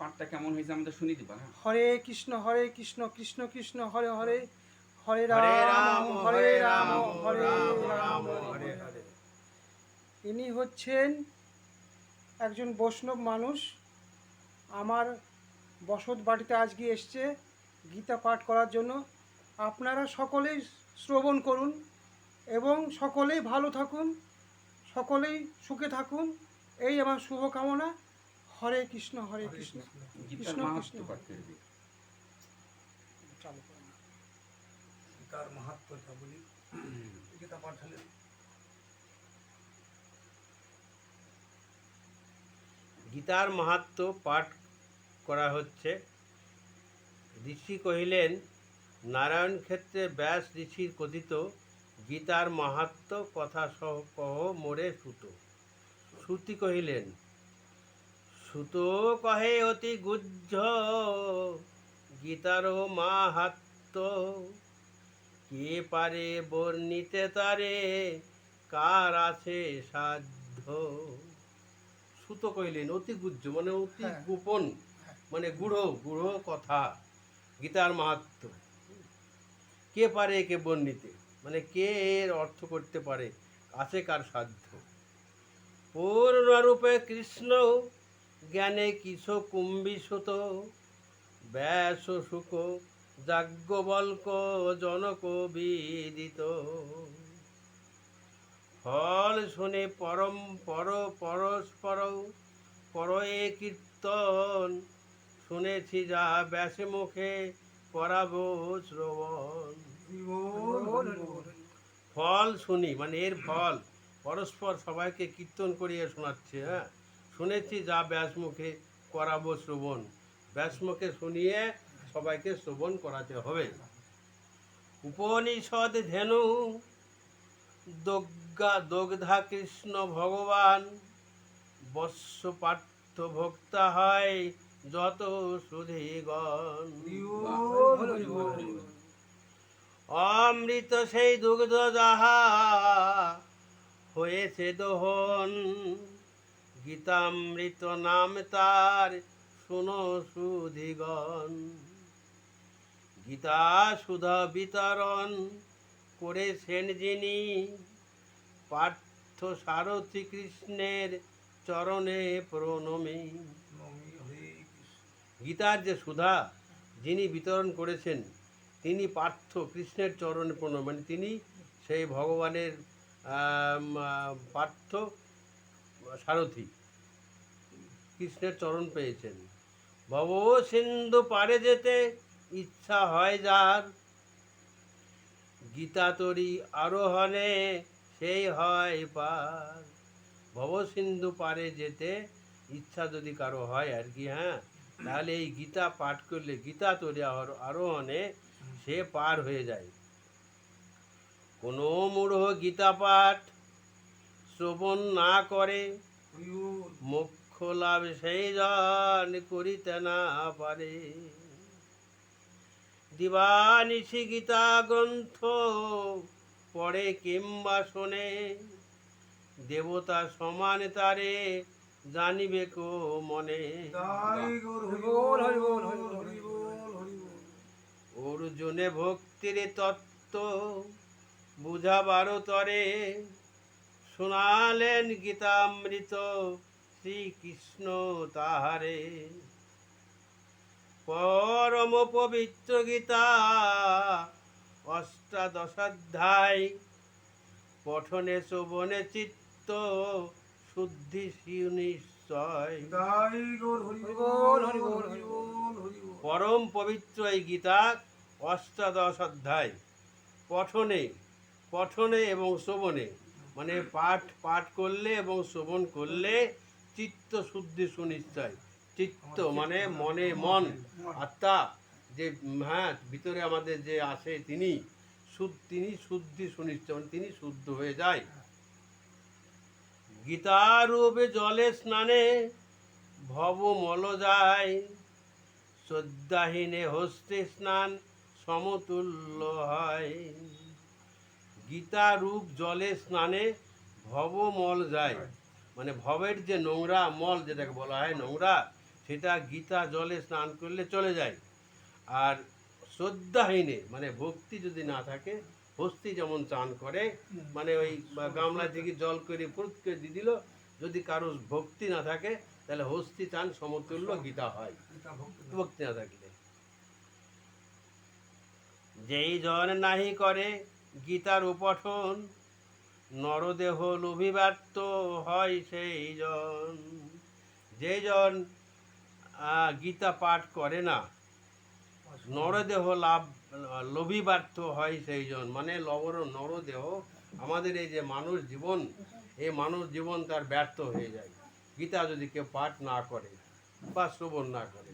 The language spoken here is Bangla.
পাঠটা কেমন হয়েছে আমাদের শুনি দিবা? হ্যাঁ, হরে কৃষ্ণ কৃষ্ণ কৃষ্ণ হরে হরে, হরে হরে রাম রাম হরে হরে রাম রাম হরে রাম রাম রাম হরে হরে হরে। হরে। ইনি হচ্ছেন একজন বৈষ্ণব মানুষ। আমার বসত বাড়িতে আজকে এসছে গীতা পাঠ করার জন্য। আপনারা সকলেই শ্রবণ করুন এবং সকলেই ভালো থাকুন, সকলেই সুখে থাকুন, এই আমার শুভকামনা। হরে কৃষ্ণ কৃষ্ণ গীতার কৃষ্ণ কৃষ্ণ মাহাত্ম্য পাঠ করে দিই। চালু করুন। তার মাহাত্ম্যটা বলি। গীতা পাঠালেন। গীতার মাহাত্ম্য পাঠ করা হচ্ছে। ঋষি কহিলেন, নারায়ণ ক্ষেত্রে ব্যাস ঋষির কথিত গীতার মাহাত্ম্য কথা সহ কহ মোরে সুত। শ্রুতি কহিলেন, সুত কহে অতি গুহ্য গীতার মাহাত্ম্য, কে পারে বর্ণিতে তারে, কার আছে সাধ্য। সুত কহিলেন অতি গুহ্য মানে অতি হ্যাঁ। গোপন, মানে গূঢ় গূঢ় কথা গীতার মাহাত্ম্য। কে পারে একে বর্ণিতে, মানে কে এর অর্থ করতে পারে, আছে কার সাধ্য। পূর্ণরূপে কৃষ্ণ জ্ঞানে কিশ কুম্ভিসুত, ব্যাস শুক যাজ্ঞবল্ক জনক বিদিত। ফল শুনে পরস্পর করয়ে কীর্তন, শুনেছি যা ব্যাস মুখে করাব শ্রবণ। ফল শুনি মানে এর ফল পরস্পর সবাইকে কীর্তন করিয়ে শোনাচ্ছে। হ্যাঁ, শুনেছি যা ব্যাস মুখে করাবো শ্রবণ। ব্যাস মুখে শুনিয়ে সবাইকে শ্রবণ করাতে হবে। উপনিষদ ধেনু দগ্ধা কৃষ্ণ ভগবান, বৎস পার্থ ভোক্তা হয় যত সুধীগণ। অমৃত সেই দুগ্ধ যাহা হয়েছে দোহন, গীতামৃত নাম তার শুনো সুধীগণ। গীতা সুধা বিতরণ করেছেন যিনি, পার্থ সারথি কৃষ্ণের চরণে প্রণমী। গীতার যে সুধা যিনি বিতরণ করেছেন তিনি পার্থ কৃষ্ণের চরণে প্রণমী, মানে তিনি সেই ভগবানের পার্থ সারথি কৃষ্ণের চরণ পেয়েছেন। ভব সিন্ধু পারে যেতে ইচ্ছা হয় যার, গীতা তরি আরোহণে সেই হয় পার। ভব সিন্ধু পারে যেতে ইচ্ছা যদি কারো হয় আর কি, হ্যাঁ, তাহলে এই গীতা পাঠ করলে গীতা তরি আরোহণে সে পার হয়ে যায়। কোনো মূঢ় গীতা পাঠ শ্রবণ না করে, মোক্ষ লাভ সেই জন করিতে না পারে। দিবানিশি গীতা গ্রন্থ পড়ে কিংবা শোনে, দেবতা সমান তারে জানিবে কো মনে। অর্জুনে ভক্তির তত্ত্ব বুঝাবার তরে, শোনালেন গীতামৃত শ্রীকৃষ্ণ তাহারে। পরম পবিত্র গীতা অষ্টাদশাধ্যায়, পঠনে শ্রবণে চিত্ত শুদ্ধি নিশ্চয়। পরম পবিত্র এই গীতা অষ্টাদশ অধ্যায়, পঠনে এবং শ্রবণে, মানে পাঠ করলে এবং শ্রবণ করলে চিত্ত শুদ্ধি সুনিশ্চয়। চিত্ত মানে মন, আত্মা যে, হ্যাঁ, ভিতরে আমাদের যে আছে তিনি শুদ্ধি সুনিশ্চয়, মানে তিনি শুদ্ধ হয়ে যায়। গীতারূপে জলে স্নানে ভব মল যায়, শ্রদ্ধাহীনে হস্তে স্নান সমতুল্য হয়। গীতা রূপ জলে স্নানে ভব মল যায়, মানে ভবের যে নোংরা মল যেটাকে বলা হয় নোংরা, সেটা গীতা জলে স্নান করলে চলে যায়। আর শ্রদ্ধাহীনে মানে ভক্তি যদি না থাকে, হস্তি যেমন চান করে, মানে ওই গামলা থেকে জল করে ফুট করে দিয়ে দিল, যদি কারো ভক্তি না থাকে তাহলে হস্তি চান সমতুল্য গীতা হয়, ভক্তি না থাকলে। যেই জন নাহি করে গীতার উপঠন, নরদেহ লোভিবার্ত হয় সেই জন। যেই জন গীতা পাঠ করে না, নরদেহ লোভিবার্থ হয় সেই জন, মানে নরদেহ আমাদের এই যে মানুষ জীবন, এই মানুষ জীবন তার ব্যর্থ হয়ে যায় গীতা যদি কেউ পাঠ না করে বা শ্রবণ না করে।